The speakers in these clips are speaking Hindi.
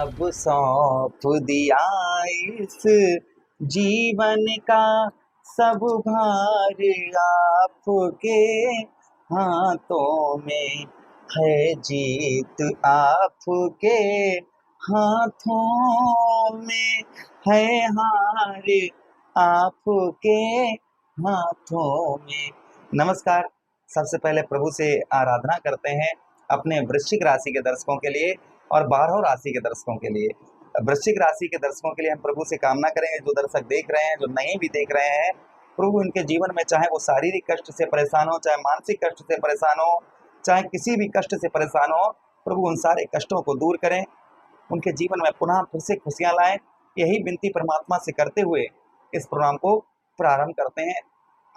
अब सौंप दिया इस जीवन का सब भार आपके हाथों में है, जीत आपके हाथों में है, हार आपके हाथों में। नमस्कार। सबसे पहले प्रभु से आराधना करते हैं अपने वृश्चिक राशि के दर्शकों के लिए और 12 राशि के दर्शकों के लिए। वृश्चिक राशि के दर्शकों के लिए हम प्रभु से कामना करेंगे, जो दर्शक देख रहे हैं, जो नहीं भी देख रहे हैं, प्रभु इनके जीवन में चाहे वो शारीरिक कष्ट से परेशान हो, चाहे मानसिक कष्ट से परेशान हो, चाहे किसी भी कष्ट से परेशान हो, प्रभु उन सारे कष्टों को दूर करें, उनके जीवन में पुनः फिर से खुशियां लाएं। यही विनती परमात्मा से करते हुए इस प्रोग्राम को प्रारंभ करते हैं।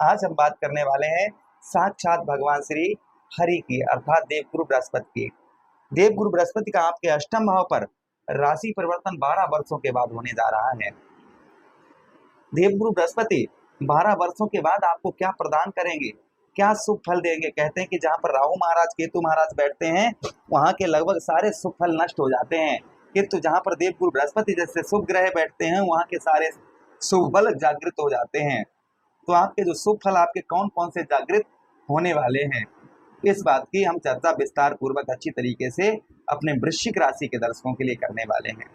आज हम बात करने वाले हैं साक्षात भगवान श्री हरि की, अर्थात देवगुरु बृहस्पति की। देवगुरु बृहस्पति का आपके अष्टम भाव पर राशि परिवर्तन 12 वर्षों के बाद होने जा रहा है। देवगुरु बृहस्पति 12 वर्षों के बाद आपको क्या प्रदान करेंगे, क्या शुभ फल देंगे। कहते हैं कि जहां पर राहु महाराज, केतु महाराज बैठते हैं, वहां के लगभग सारे शुभ फल नष्ट हो जाते हैं, किंतु जहां पर देवगुरु बृहस्पति जैसे शुभ ग्रह बैठते हैं, वहां के सारे शुभ बल जागृत हो जाते हैं। तो आपके जो शुभ फल आपके कौन कौन से जागृत होने वाले हैं, इस बात की हम चर्चा विस्तार पूर्वक अच्छी तरीके से अपने वृश्चिक राशि के दर्शकों के लिए करने वाले हैं।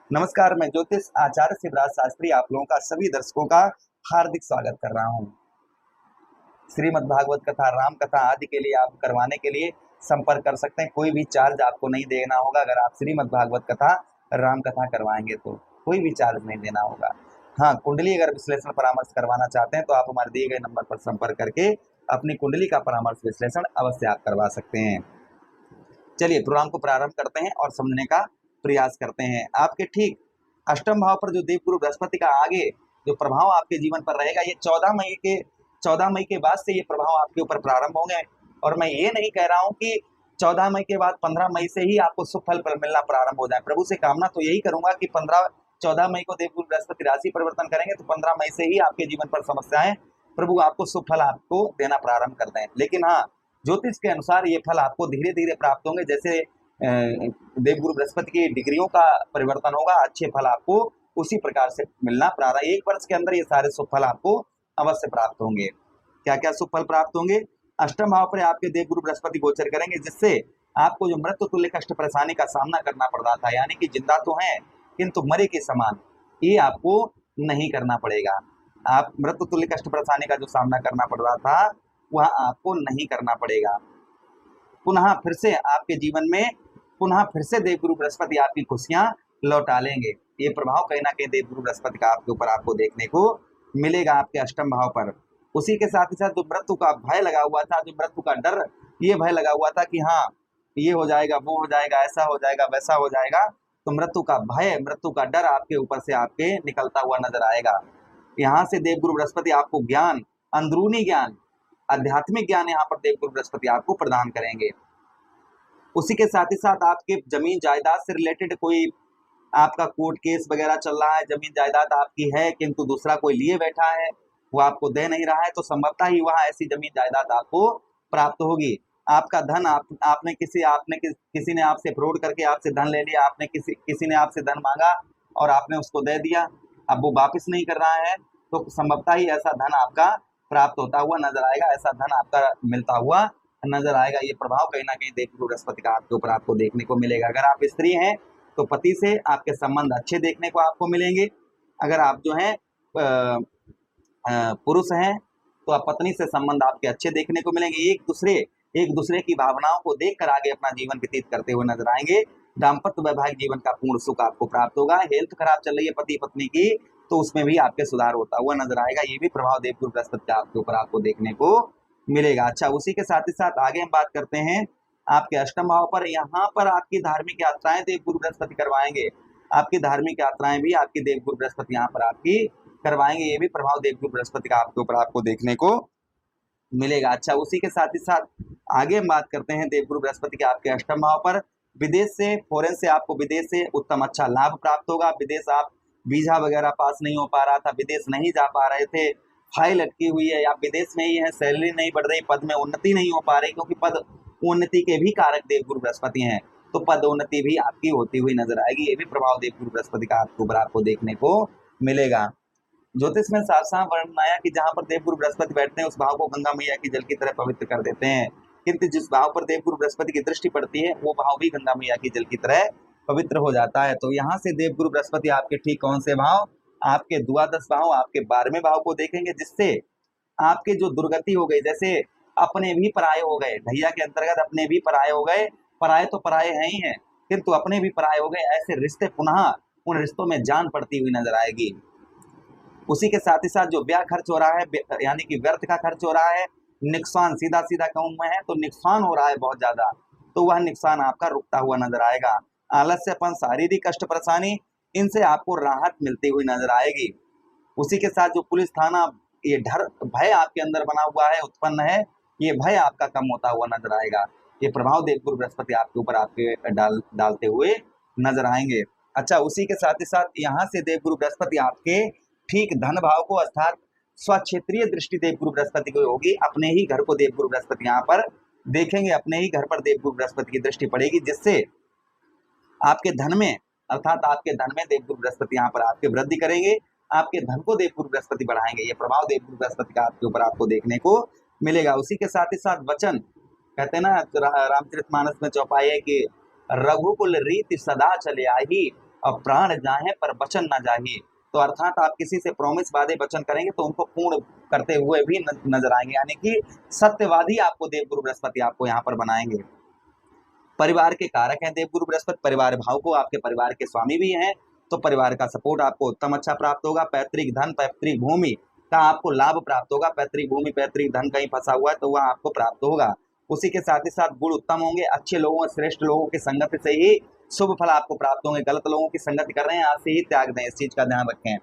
नमस्कार, मैं ज्योतिष आचार्य शिवराज शास्त्री आप लोगों का सभी दर्शकों का हार्दिक स्वागत कर रहा हूं। श्रीमद् भागवत कथा, राम कथा आदि के लिए आप करवाने के लिए संपर्क कर सकते हैं। कोई भी चार्ज आपको नहीं देना होगा। अगर आप श्रीमद् भागवत कथा, राम कथा करवाएंगे तो कोई भी चार्ज नहीं देना होगा। हाँ, कुंडली अगर विश्लेषण परामर्श करवाना चाहते हैं तो आप हमारे दिए गए नंबर पर संपर्क करके अपनी कुंडली का परामर्श विश्लेषण अवश्य आप करवा सकते हैं। चलिए प्रोग्राम को प्रारंभ करते हैं और समझने का प्रयास करते हैं। आपके ठीक अष्टम भाव पर जो देवगुरु बृहस्पति का आगे जो प्रभाव आपके जीवन पर रहेगा, ये 14 मई के बाद से ये प्रभाव आपके ऊपर प्रारंभ होंगे। और मैं ये नहीं कह रहा हूँ कि 14 मई के बाद 15 मई से ही आपको शुभ फल मिलना प्रारंभ हो जाए। प्रभु से कामना तो यही करूंगा कि 14 मई को देवगुरु बृहस्पति राशि परिवर्तन करेंगे तो 15 मई से ही आपके जीवन पर समस्याएं, प्रभु आपको शुभ फल आपको देना प्रारंभ कर दें। लेकिन हाँ, ज्योतिष के अनुसार ये फल आपको धीरे धीरे प्राप्त होंगे। जैसे देवगुरु बृहस्पति की डिग्रियों का परिवर्तन होगा, अच्छे फल आपको उसी प्रकार से मिलना प्रारंभ। 1 वर्ष के अंदर ये सारे शुभ फल आपको अवश्य प्राप्त होंगे। क्या क्या शुभ फल प्राप्त होंगे? अष्टम भाव पर आपके देवगुरु बृहस्पति गोचर करेंगे, जिससे आपको जो मृत्यु तुल्य कष्ट परेशानी का सामना करना पड़ रहा था, यानी कि जिंदा तो हैं किंतु मरे के समान, ये आपको नहीं करना पड़ेगा। आप मृत्यु तुल्य कष्ट परेशानी का जो सामना करना पड़ रहा था वह आपको नहीं करना पड़ेगा। पुनः फिर से आपके जीवन में पुनः फिर से देवगुरु बृहस्पति आपकी खुशियां लौटा लेंगे। ये प्रभाव कहीं ना कहीं देवगुरु बृहस्पति का आपके ऊपर आपको देखने को मिलेगा आपके अष्टम भाव पर। उसी के साथ ही साथ जो मृत्यु का भय लगा हुआ था, जो मृत्यु का डर, ये भय लगा हुआ था कि हाँ ये हो जाएगा, वो हो जाएगा, ऐसा हो जाएगा, वैसा हो जाएगा, तो मृत्यु का भय, मृत्यु का डर आपके ऊपर से आपके निकलता हुआ नजर आएगा। यहाँ से देवगुरु बृहस्पति आपको ज्ञान, अंदरूनी ज्ञान, आध्यात्मिक ज्ञान यहाँ पर देवगुरु बृहस्पति आपको प्रदान करेंगे। उसी के साथ ही साथ आपके जमीन जायदाद से रिलेटेड कोई आपका कोर्ट केस वगैरह चल रहा है, जमीन जायदाद आपकी है किंतु दूसरा कोई लिए बैठा है, वो आपको दे नहीं रहा है, तो संभवतः ही वह ऐसी जमीन जायदाद आपको प्राप्त होगी। आपका धन आपने किसी ने आपसे फ्रॉड करके आपसे धन ले लिया, आपने किसी ने आपसे धन मांगा और आपने उसको दे दिया, अब वो वापस नहीं कर रहा है, तो संभवतः ही ऐसा धन आपका प्राप्त होता हुआ नजर आएगा, ऐसा धन आपका मिलता हुआ नजर आएगा। ये प्रभाव कहीं ना कहीं देवगुरु बृहस्पति का आपके ऊपर आपको देखने को मिलेगा। अगर आप स्त्री हैं तो पति से आपके संबंध अच्छे देखने को आपको मिलेंगे। अगर आप जो है पुरुष हैं तो आप पत्नी से संबंध आपके अच्छे देखने को मिलेंगे। एक दूसरे की भावनाओं को देखकर आगे अपना जीवन व्यतीत करते हुए नजर आएंगे। दाम्पत्य वैवाहिक जीवन का पूर्ण सुख आपको प्राप्त होगा। हेल्थ खराब चल रही है पति पत्नी की, तो उसमें भी आपके सुधार होता हुआ नजर आएगा। ये भी प्रभाव देवगुरु बृहस्पति का आपके ऊपर आपको देखने को मिलेगा। अच्छा, उसी के साथ ही साथ आगे हम बात करते हैं आपके अष्टम भाव पर। यहाँ पर आपकी धार्मिक यात्राएं देवगुरु बृहस्पति करवाएंगे। आपकी धार्मिक यात्राएं भी आपकी देवगुरु बृहस्पति यहाँ पर आपकी करवाएंगे। ये भी प्रभाव देवगुरु बृहस्पति का आपके ऊपर आपको देखने को मिलेगा। अच्छा, उसी के साथ ही साथ आगे हम बात करते हैं देवगुरु बृहस्पति के आपके अष्टम भाव पर। विदेश से, फॉरेन से आपको विदेश से उत्तम अच्छा लाभ प्राप्त होगा। विदेश आप वीजा वगैरह पास नहीं हो पा रहा था, विदेश नहीं जा पा रहे थे, फाइल अटकी हुई है, या विदेश में ही है, सैलरी नहीं बढ़ रही, पद में उन्नति नहीं हो पा रही, क्योंकि पद उन्नति के भी कारक देवगुरु बृहस्पति हैं। तो पदोन्नति भी आपकी होती हुई नजर आएगी। ये भी प्रभाव देवगुरु बृहस्पति का आपके ऊपर आपको देखने को मिलेगा। ज्योतिष में साफ साफ वर्णन आया कि जहां पर देवगुरु बृहस्पति बैठते हैं उस भाव को गंगा मैया की जल की तरह पवित्र कर देते हैं, किंतु जिस भाव पर देवगुरु बृहस्पति की दृष्टि पड़ती है वो भाव भी गंगा मैया की जल की तरह पवित्र हो जाता है। तो यहाँ से देवगुरु बृहस्पति आपके ठीक कौन से भाव, आपके द्वादश भाव, आपके 12वें भाव को देखेंगे, जिससे आपके जो दुर्गति हो गई, जैसे अपने भी पराये हो गए, ढैया के अंतर्गत अपने भी पराये हो गए, पराये तो पराये हैं ही हैं किंतु अपने भी पराये हो गए, ऐसे रिश्ते पुनः उन रिश्तों में जान पड़ती हुई नजर आएगी। उसी के साथ ही साथ जो व्यय खर्च हो रहा है, यानी कि व्यर्थ का खर्च हो रहा है, नुकसान सीधा सीधा कहूं मैं है तो नुकसान हो रहा है बहुत ज्यादा, तो वह नुकसान आपका रुकता हुआ नजर आएगा। आलस्यपन, शारीरिक कष्ट परेशानी, इनसे आपको राहत मिलती हुई नजर आएगी। उसी के साथ जो पुलिस थाना, ये डर भय आपके अंदर बना हुआ है, उत्पन्न है, ये भय आपका कम होता हुआ नजर आएगा। ये प्रभाव देवगुरु बृहस्पति आपके ऊपर आपके डालते हुए नजर आएंगे। अच्छा, उसी के साथ ही साथ यहाँ से देवगुरु बृहस्पति आपके ठीक धन भाव को अर्थात स्वक्षेत्रीय दृष्टि देवगुरु बृहस्पति को होगी, अपने ही घर को देवगुरु बृहस्पति यहाँ पर देखेंगे, अपने ही घर पर देवगुरु बृहस्पति की दृष्टि पड़ेगी, जिससे आपके धन में अर्थात आपके धन में देवगुरु बृहस्पति यहाँ पर आपके वृद्धि करेंगे, आपके धन को देवगुरु बृहस्पति बढ़ाएंगे। ये प्रभाव देवगुरु बृहस्पति का आपके ऊपर आपको देखने को मिलेगा। उसी के साथ ही साथ वचन, कहते हैं ना रामचरितमानस में चौपाई है कि रघुकुल रीति सदा चले आई, और प्राण जाहे पर वचन न जाही। तो अर्थात आप किसी से प्रॉमिस वादे वचन करेंगे तो उनको पूर्ण करते हुए भी नजर आएंगे, यानी कि सत्यवादी आपको देवगुरु बृहस्पति आपको यहाँ पर बनाएंगे। परिवार के कारक हैं देवगुरु बृहस्पति, परिवार भाव को आपके परिवार के स्वामी भी हैं, तो परिवार का सपोर्ट आपको उत्तम अच्छा प्राप्त होगा। पैतृक धन, पैतृक भूमि का आपको लाभ प्राप्त होगा। पैतृक भूमि, पैतृक धन कहीं फंसा हुआ है तो वह आपको प्राप्त होगा। उसी के साथ ही साथ गुण उत्तम होंगे, अच्छे लोगों, श्रेष्ठ लोगों की संगति से ही शुभ फल आपको प्राप्त होंगे। गलत लोगों की संगति कर रहे हैं, आज से ही त्याग दें, इस चीज का ध्यान रखें।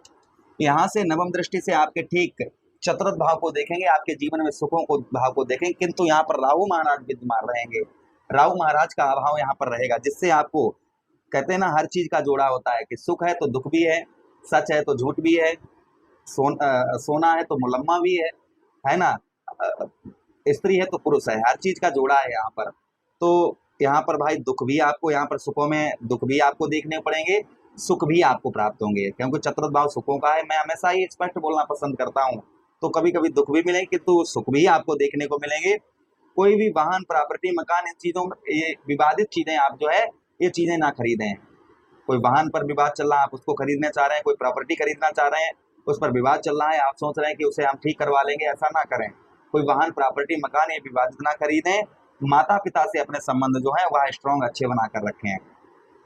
यहाँ से नवम दृष्टि से आपके ठीक चतुर्थ भाव को देखेंगे, आपके जीवन में सुखों को भाव को देखेंगे, किंतु यहाँ पर राहु महाराज विद्यमान रहेंगे। राहु महाराज का अभाव यहाँ पर रहेगा, जिससे आपको, कहते हैं ना, हर चीज का जोड़ा होता है कि सुख है तो दुख भी है, सच है तो झूठ भी है, सोना है तो मुलम्मा भी है ना, स्त्री है तो पुरुष है, हर चीज का जोड़ा है यहाँ पर। तो यहाँ पर भाई दुख भी आपको, यहाँ पर सुखों में दुख भी आपको देखने पड़ेंगे, सुख भी आपको प्राप्त होंगे, क्योंकि चतुर्थ भाव सुखों का है। मैं हमेशा ही स्पष्ट बोलना पसंद करता हूँ, तो कभी कभी दुख भी मिलेंगे किंतु सुख भी आपको देखने को मिलेंगे। कोई भी वाहन, प्रॉपर्टी, मकान, इन चीजों में ये विवादित चीजें आप जो है ये चीजें ना खरीदें। कोई वाहन पर विवाद चल रहा है, आप उसको खरीदना चाह रहे हैं, कोई प्रॉपर्टी खरीदना चाह रहे हैं, उस पर विवाद चल रहा है, आप सोच रहे हैं कि उसे हम ठीक करवा लेंगे, ऐसा ना करें। कोई वाहन, प्रॉपर्टी, मकान ये विवादित ना खरीदें। माता पिता से अपने संबंध जो है वह स्ट्रॉन्ग अच्छे बनाकर रखें।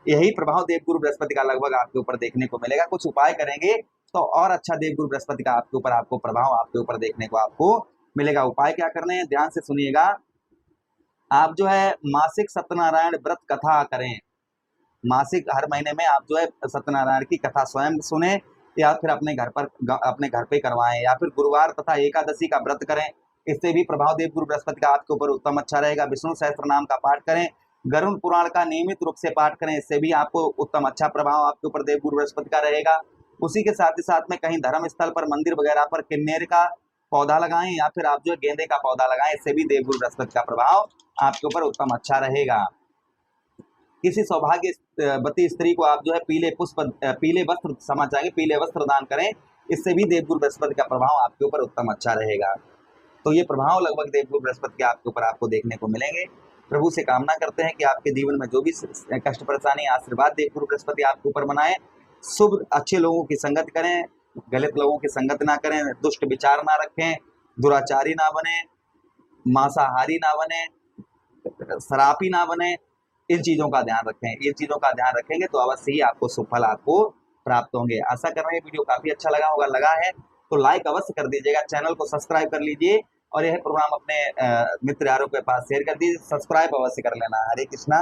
यही प्रभाव देवगुरु बृहस्पति का लगभग आपके ऊपर देखने को मिलेगा। कुछ उपाय करेंगे तो और अच्छा देवगुरु बृहस्पति का आपके ऊपर आपको प्रभाव आपके ऊपर देखने को आपको मिलेगा। उपाय क्या करने हैं, ध्यान से सुनिएगा। आप जो है मासिक सत्यनारायण व्रत कथा करें, मासिक हर महीने में आप जो है सत्यनारायण की कथा स्वयं सुने या फिर अपने घर पे करवाएं, या फिर गुरुवार तथा एकादशी का व्रत करें, इससे भी प्रभाव देवगुरु बृहस्पति का आपके ऊपर उत्तम अच्छा रहेगा। विष्णु सहस्त्र नाम का पाठ करें, गरुड़ पुराण का नियमित रूप से पाठ करें, इससे भी आपको उत्तम अच्छा प्रभाव आपके ऊपर देवगुरु बृहस्पति का रहेगा। उसी के साथ ही साथ में कहीं धर्म स्थल पर, मंदिर वगैरह पर किन्नेर का पौधा लगाएं या फिर आप जो गेंदे का पौधा लगाएं, इससे भी देवगुरु बृहस्पति का प्रभाव आपके ऊपर उत्तम अच्छा रहेगा। किसी सौभाग्यवती स्त्री को आप जो है पीले वस्त्र समाचाएंगे, पीले वस्त्र दान करें, इससे भी देवगुरु बृहस्पति का प्रभाव आपके ऊपर उत्तम अच्छा रहेगा। तो ये प्रभाव लगभग देवगुरु बृहस्पति के आपके ऊपर आपको देखने को मिलेंगे। प्रभु से कामना करते हैं कि आपके जीवन में जो भी कष्ट परेशानी, आशीर्वाद देवगुरु बृहस्पति आपके ऊपर बनाए। शुभ अच्छे लोगों की संगत करें, गलत लोगों की संगत ना करें, दुष्ट विचार ना रखें, दुराचारी ना बने, मांसाहारी ना बने, शराबी ना बने, इन चीजों का ध्यान रखें। इन चीजों का ध्यान रखेंगे तो अवश्य ही आपको सुफल आपको प्राप्त होंगे। आशा कर रहे हैं वीडियो काफी अच्छा लगा होगा, लगा है तो लाइक अवश्य कर दीजिएगा, चैनल को सब्सक्राइब कर लीजिए और यह प्रोग्राम अपने मित्र यारों के पास शेयर कर दीजिए, सब्सक्राइब अवश्य कर लेना। हरे कृष्णा।